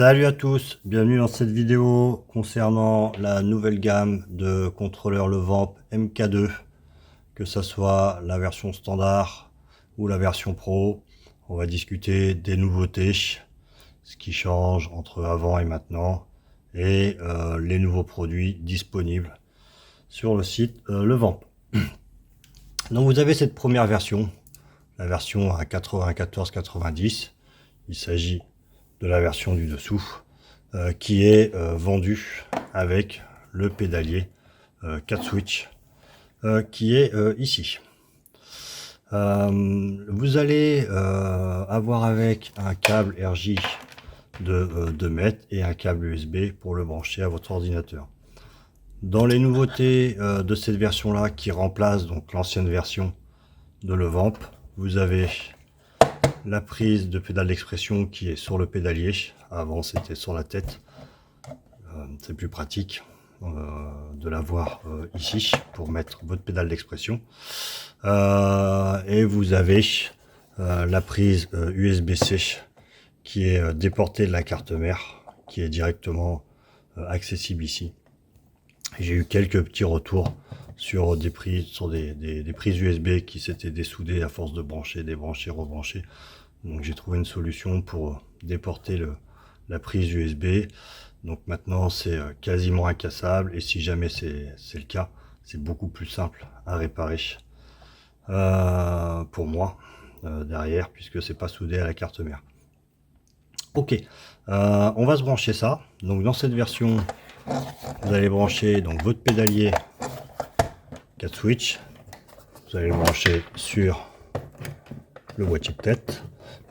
Salut à tous, bienvenue dans cette vidéo concernant la nouvelle gamme de contrôleurs Levamp MK2, que ce soit la version standard ou la version pro. On va discuter des nouveautés, ce qui change entre avant et maintenant, et les nouveaux produits disponibles sur le site Levamp. Donc vous avez cette première version, la version à 94,90. Il s'agit de la version du dessous qui est vendue avec le pédalier 4 switch qui est ici. Vous allez avoir avec un câble RJ de 2 mètres et un câble USB pour le brancher à votre ordinateur. Dans les nouveautés de cette version là qui remplace donc l'ancienne version de Levamp, vous avez la prise de pédale d'expression qui est sur le pédalier. Avant c'était sur la tête. C'est plus pratique de l'avoir ici pour mettre votre pédale d'expression. Et vous avez la prise USB-C qui est déportée de la carte mère, qui est directement accessible ici. J'ai eu quelques petits retours sur des prises, des prises USB qui s'étaient dessoudées à force de brancher, débrancher, rebrancher. Donc j'ai trouvé une solution pour déporter la prise USB. Donc maintenant c'est quasiment incassable, et si jamais c'est le cas, c'est beaucoup plus simple à réparer pour moi derrière, puisque c'est pas soudé à la carte mère. Ok, on va se brancher ça. Donc dans cette version, vous allez brancher donc votre pédalier 4 switch. Vous allez le brancher sur le boîtier de tête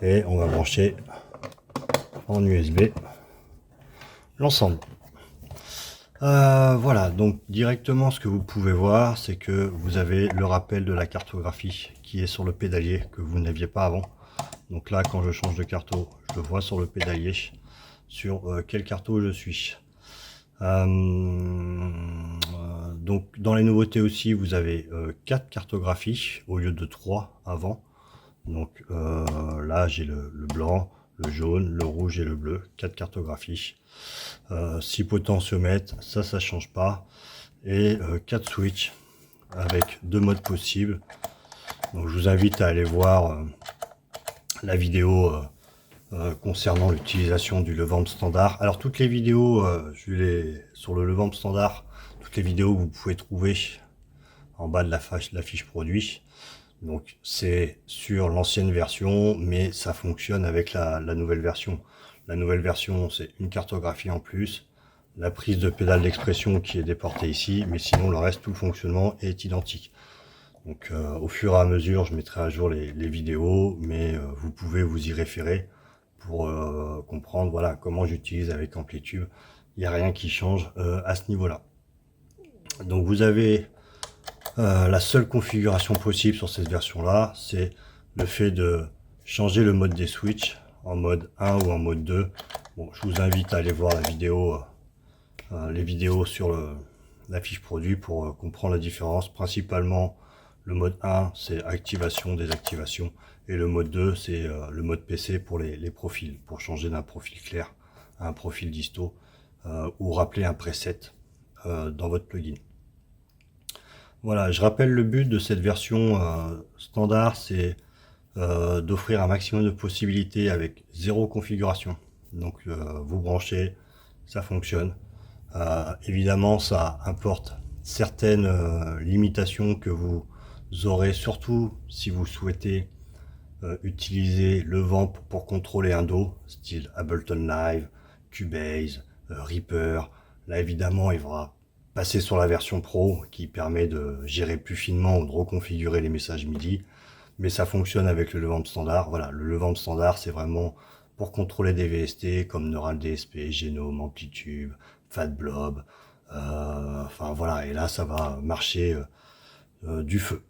et on va brancher en USB l'ensemble. Voilà, donc directement ce que vous pouvez voir, c'est que vous avez le rappel de la cartographie qui est sur le pédalier que vous n'aviez pas avant. Donc là, quand je change de carto, je le vois sur le pédalier sur quel carto je suis. Donc dans les nouveautés aussi, vous avez 4 cartographies au lieu de 3 avant. Donc là j'ai le blanc, le jaune, le rouge et le bleu, 4 cartographies. 6 potentiomètres, ça change pas, et 4 switches avec 2 modes possibles. Donc je vous invite à aller voir la vidéo concernant l'utilisation du Levamp standard. Alors toutes les vidéos sur le Levamp standard, toutes les vidéos que vous pouvez trouver en bas de la fiche produit. Donc c'est sur l'ancienne version, mais ça fonctionne avec la nouvelle version. La nouvelle version, c'est une cartographie en plus, la prise de pédale d'expression qui est déportée ici, mais sinon le reste, tout le fonctionnement est identique. Donc au fur et à mesure, je mettrai à jour les vidéos, mais vous pouvez vous y référer pour comprendre voilà, comment j'utilise avec Amplitube. Il n'y a rien qui change à ce niveau-là. Donc vous avez la seule configuration possible sur cette version-là, c'est le fait de changer le mode des switches en mode 1 ou en mode 2. Bon, je vous invite à aller voir la vidéo, les vidéos sur la fiche produit pour comprendre la différence. Principalement, le mode 1, c'est activation, désactivation. Et le mode 2, c'est le mode PC pour les profils, pour changer d'un profil clair à un profil disto ou rappeler un preset dans votre plugin. Voilà, je rappelle le but de cette version standard, c'est d'offrir un maximum de possibilités avec 0 configuration. Donc vous branchez, ça fonctionne. Évidemment, ça importe certaines limitations que vous aurez, surtout si vous souhaitez utiliser Levamp pour contrôler un dos, style Ableton Live, Cubase, Reaper. Là, évidemment, il faudra passer sur la version Pro qui permet de gérer plus finement ou de reconfigurer les messages MIDI. Mais ça fonctionne avec le Levamp standard. Voilà, le Levamp standard, c'est vraiment pour contrôler des VST comme Neural DSP, Genome, Amplitube, FatBlob. Enfin voilà, et là, ça va marcher du feu.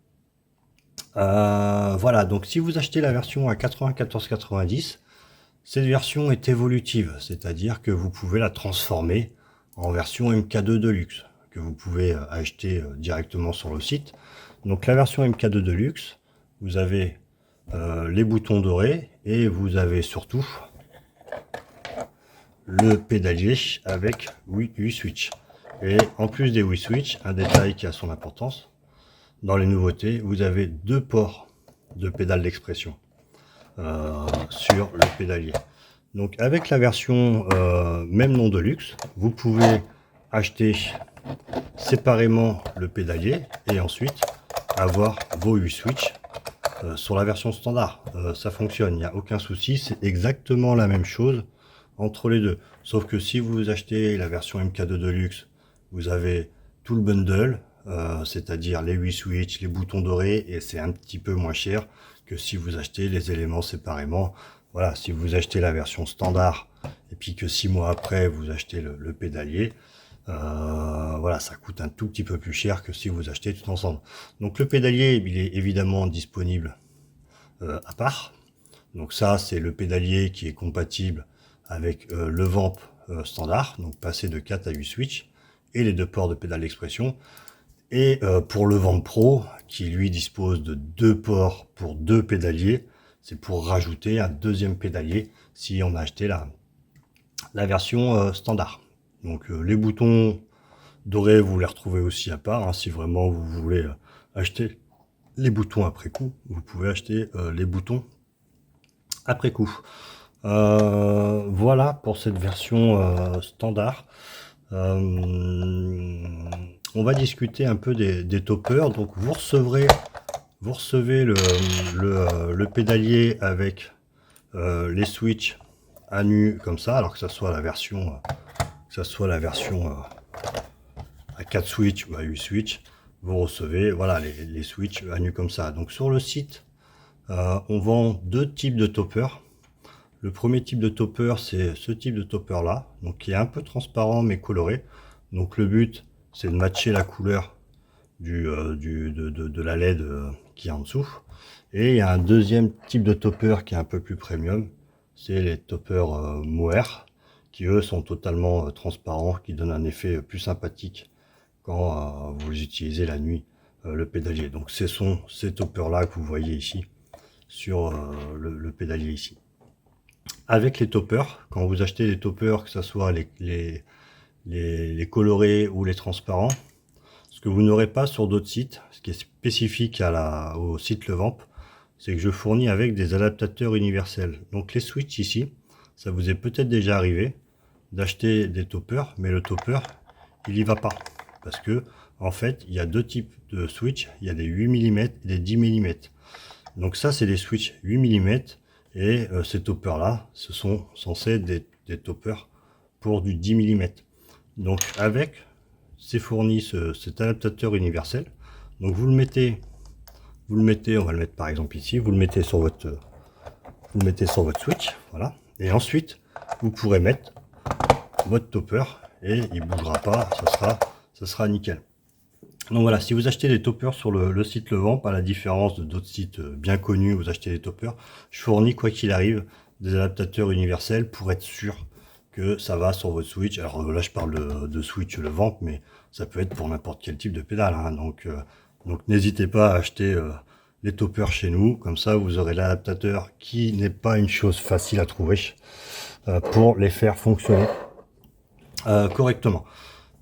Voilà, donc si vous achetez la version à 94,90, cette version est évolutive, c'est-à-dire que vous pouvez la transformer en version MK2 Deluxe, que vous pouvez acheter directement sur le site. Donc la version MK2 Deluxe, vous avez les boutons dorés et vous avez surtout le pédalier avec 8 switches. Et en plus des 8 switches, un détail qui a son importance, dans les nouveautés, vous avez 2 ports de pédale d'expression sur le pédalier. Donc avec la version même non de luxe, vous pouvez acheter séparément le pédalier et ensuite avoir vos 8 switches sur la version standard. Ça fonctionne, il n'y a aucun souci, c'est exactement la même chose entre les deux. Sauf que si vous achetez la version MK2 Deluxe, vous avez tout le bundle, c'est-à-dire les 8 switches, les boutons dorés, et c'est un petit peu moins cher que si vous achetez les éléments séparément. Voilà, si vous achetez la version standard et puis que 6 mois après vous achetez le pédalier, voilà, ça coûte un tout petit peu plus cher que si vous achetez tout ensemble. Donc le pédalier, il est évidemment disponible à part. Donc ça, c'est le pédalier qui est compatible avec le Vamp standard, donc passer de 4 à 8 switches, et les 2 ports de pédale d'expression. Et pour le Vamp Pro, qui lui dispose de 2 ports pour 2 pédaliers, c'est pour rajouter un deuxième pédalier si on a acheté la version standard. Donc les boutons dorés, vous les retrouvez aussi à part, hein, si vraiment vous voulez acheter les boutons après coup, vous pouvez acheter les boutons après coup. Voilà pour cette version standard. On va discuter un peu des toppers. Donc vous recevez le pédalier avec les switches à nu comme ça, alors que ça soit la version à 4 switches ou à 8 switches, vous recevez voilà les switches à nu comme ça. Donc sur le site, on vend 2 types de toppers. Le premier type de topper, c'est ce type de topper là, donc qui est un peu transparent mais coloré. Donc le but, c'est de matcher la couleur de la LED qui est en dessous. Et il y a un deuxième type de topper qui est un peu plus premium, c'est les toppers Mohair, qui eux sont totalement transparents, qui donnent un effet plus sympathique quand vous utilisez la nuit le pédalier. Donc ce sont ces toppers là que vous voyez ici sur le pédalier ici. Avec les toppers, quand vous achetez des toppers, que ce soit les colorés ou les transparents, ce que vous n'aurez pas sur d'autres sites, ce qui est spécifique au site Levamp, c'est que je fournis avec des adaptateurs universels. Donc les switches ici, ça vous est peut-être déjà arrivé d'acheter des toppers, mais le topper, il y va pas. Parce que en fait, il y a 2 types de switch, il y a des 8 mm et des 10 mm. Donc ça, c'est des switches 8 mm, et ces toppers là, ce sont censés être des toppers pour du 10 mm. Donc avec, c'est fourni cet adaptateur universel. Donc vous le mettez, on va le mettre par exemple ici, vous le mettez sur votre switch, voilà. Et ensuite, vous pourrez mettre votre topper et il bougera pas, ça sera nickel. Donc voilà, si vous achetez des toppers sur le site Levamp, à la différence de d'autres sites bien connus où vous achetez des toppers, je fournis quoi qu'il arrive des adaptateurs universels pour être sûr que ça va sur votre switch. Alors là, je parle de switch Levamp, mais ça peut être pour n'importe quel type de pédale, hein. Donc n'hésitez pas à acheter les toppers chez nous, comme ça vous aurez l'adaptateur, qui n'est pas une chose facile à trouver, pour les faire fonctionner correctement.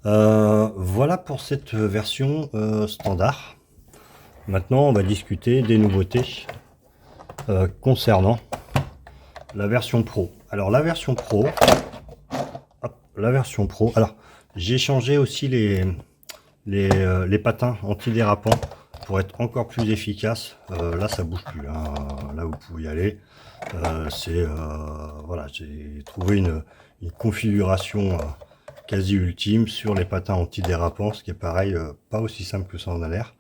Voilà pour cette version standard. Maintenant, on va discuter des nouveautés concernant la version Pro. Alors la version Pro, alors j'ai changé aussi les patins antidérapants pour être encore plus efficace. Là, ça bouge plus, hein. Là, vous pouvez y aller. Voilà, j'ai trouvé une configuration quasi ultime sur les patins antidérapants, ce qui est pareil, pas aussi simple que ça en a l'air.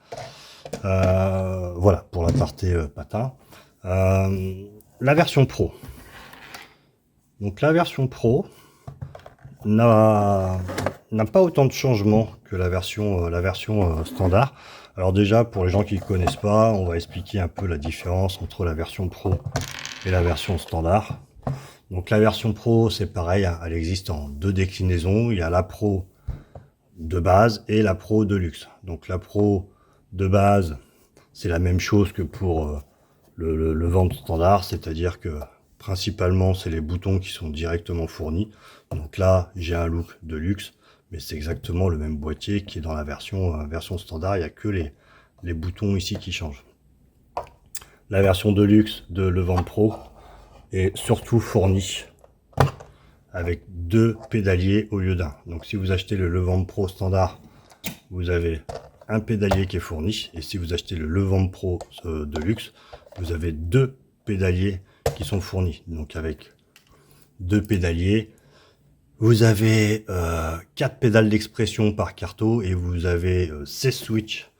Voilà pour la partie patin. La version Pro. Donc la version Pro n'a pas autant de changements que la version standard. Alors déjà, pour les gens qui ne connaissent pas, on va expliquer un peu la différence entre la version Pro et la version standard. Donc la version Pro, c'est pareil, hein, elle existe en 2 déclinaisons. Il y a la Pro de base et la Pro de luxe. Donc la Pro de base, c'est la même chose que pour le Vamp standard, c'est-à-dire que principalement, c'est les boutons qui sont directement fournis. Donc là, j'ai un look de luxe, mais c'est exactement le même boîtier qui est dans la version standard. Il n'y a que les boutons ici qui changent. La version de luxe de Levamp Pro est surtout fournie avec 2 pédaliers au lieu d'un. Donc si vous achetez le Levamp Pro standard, vous avez un pédalier qui est fourni. Et si vous achetez le Levamp Pro de luxe, vous avez 2 pédaliers qui sont fournis. Donc avec 2 pédaliers, vous avez 4 pédales d'expression par carto et vous avez 16 switches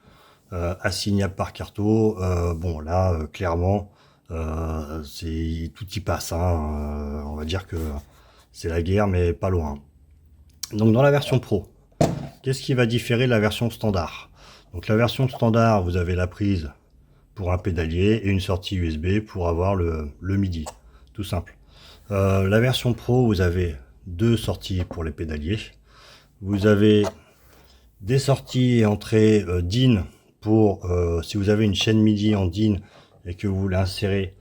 assignables par carto. Bon là, clairement, c'est tout y passe. Hein. On va dire que c'est la guerre, mais pas loin. Donc dans la version Pro, qu'est-ce qui va différer de la version standard? Donc la version standard, vous avez la prise pour un pédalier et une sortie USB pour avoir le MIDI, tout simple. La version Pro, vous avez 2 sorties pour les pédaliers. Vous avez des sorties et entrées DIN pour si vous avez une chaîne MIDI en DIN et que vous voulez insérer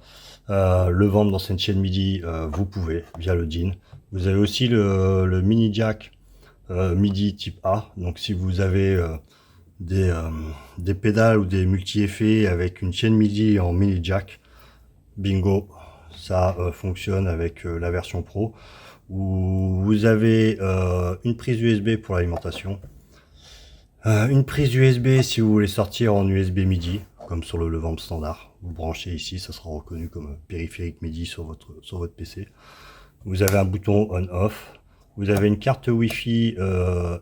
le vent dans cette chaîne MIDI, vous pouvez via le DIN. Vous avez aussi le mini jack MIDI type A. Donc si vous avez des pédales ou des multi-effets avec une chaîne MIDI en mini jack, bingo, ça fonctionne avec la version Pro. Où vous avez une prise USB pour l'alimentation, une prise USB si vous voulez sortir en USB MIDI, comme sur le Levamp standard. Vous branchez ici, ça sera reconnu comme périphérique MIDI sur votre PC. Vous avez un bouton on-off, vous avez une carte Wi-Fi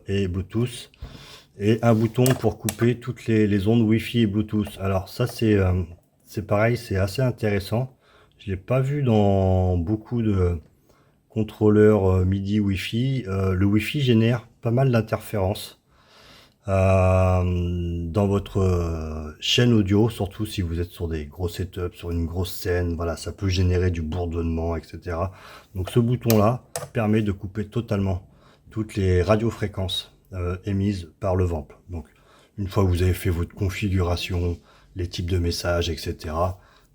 et Bluetooth, et un bouton pour couper toutes les ondes Wi-Fi et Bluetooth. Alors ça c'est pareil, c'est assez intéressant. Je l'ai pas vu dans beaucoup de contrôleurs MIDI Wi-Fi. Le Wi-Fi génère pas mal d'interférences dans votre chaîne audio, surtout si vous êtes sur des gros setups, sur une grosse scène. Voilà, ça peut générer du bourdonnement, etc. Donc ce bouton là permet de couper totalement toutes les radiofréquences émises par le Vamp. Donc une fois que vous avez fait votre configuration, les types de messages, etc.,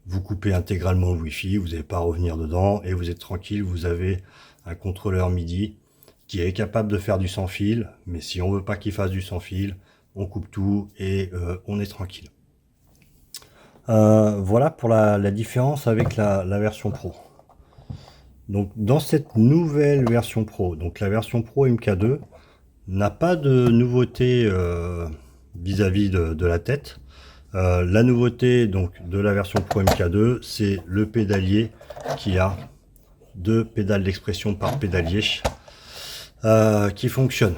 vous coupez intégralement le Wi-Fi, vous n'allez pas revenir dedans et vous êtes tranquille. Vous avez un contrôleur MIDI qui est capable de faire du sans fil, mais si on veut pas qu'il fasse du sans fil, on coupe tout et on est tranquille. Voilà pour la différence avec la version Pro. Donc dans cette nouvelle version Pro, donc la version Pro MK2 n'a pas de nouveauté vis-à-vis de la tête. La nouveauté donc de la version Pro MK2, c'est le pédalier qui a 2 pédales d'expression par pédalier qui fonctionne.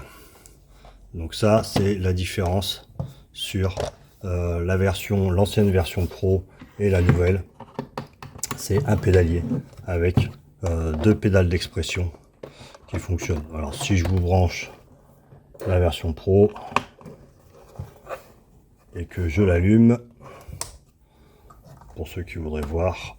Donc ça c'est la différence sur l'ancienne version Pro et la nouvelle. C'est un pédalier avec 2 pédales d'expression qui fonctionnent. Alors si je vous branche la version Pro et que je l'allume, pour ceux qui voudraient voir,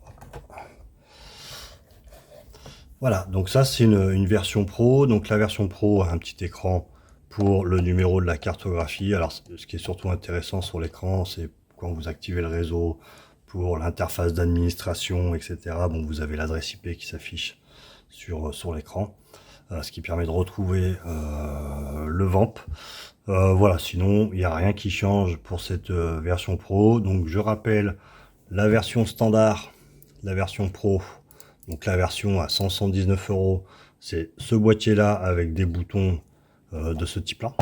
voilà, donc ça c'est une version Pro. Donc la version Pro a un petit écran pour le numéro de la cartographie. Alors ce qui est surtout intéressant sur l'écran, c'est quand vous activez le réseau, pour l'interface d'administration, etc. Bon, vous avez l'adresse IP qui s'affiche sur l'écran, ce qui permet de retrouver le Vamp. Voilà, sinon il n'y a rien qui change pour cette version Pro. Donc je rappelle, la version standard, la version Pro, donc la version à 179 €, c'est ce boîtier là avec des boutons de ce type là.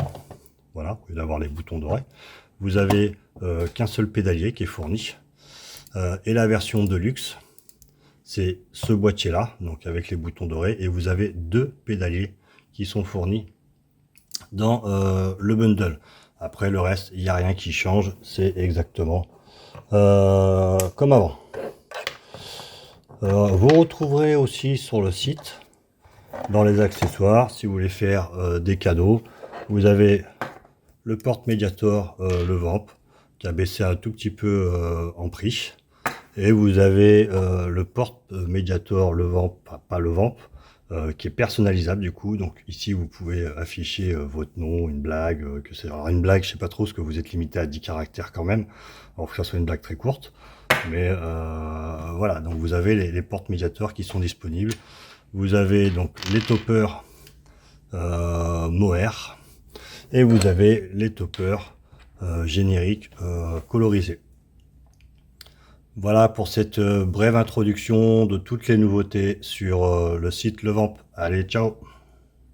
Voilà, au lieu d'avoir les boutons dorés. Vous avez qu'un seul pédalier qui est fourni. Et la version de luxe, c'est ce boîtier là, donc avec les boutons dorés, et vous avez 2 pédaliers qui sont fournis dans le bundle. Après le reste, il n'y a rien qui change, c'est exactement comme avant. Vous retrouverez aussi sur le site, dans les accessoires, si vous voulez faire des cadeaux, vous avez le porte Mediator Levamp qui a baissé un tout petit peu en prix, et vous avez le porte Mediator Levamp, pas Levamp, qui est personnalisable du coup. Donc ici vous pouvez afficher votre nom, une blague, alors une blague, je sais pas trop, parce que vous êtes limité à 10 caractères quand même, alors que ça soit une blague très courte. Mais voilà, donc vous avez les portes médiateurs qui sont disponibles. Vous avez donc les toppers Mohair et vous avez les toppers génériques colorisés. Voilà pour cette brève introduction de toutes les nouveautés sur le site Levamp. Allez, ciao!